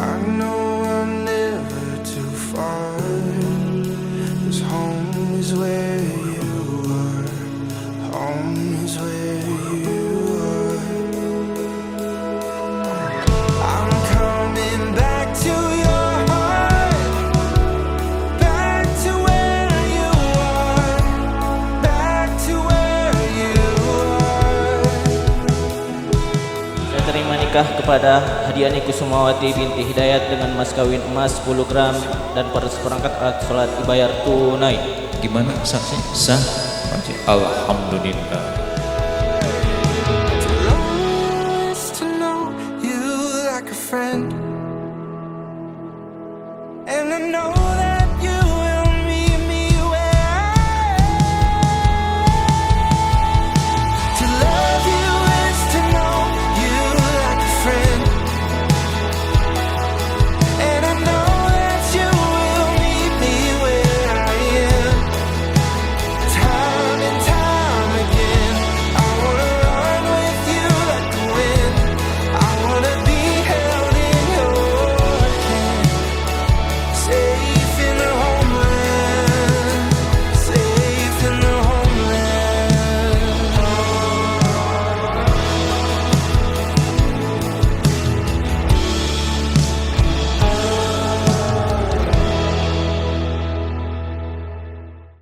I know I'm never too far, 'cause home is where you are. Home is where you are. I'm coming back to your heart, back to where you are, back to where you are. Saya terima nikah kepada Hadiani Kusumawati binti Hidayat dengan mas kawin emas 10 gram dan seperangkat alat sholat dibayar tunai. Gimana saksi? Sah? Alhamdulillah. To know you like a friend, and I know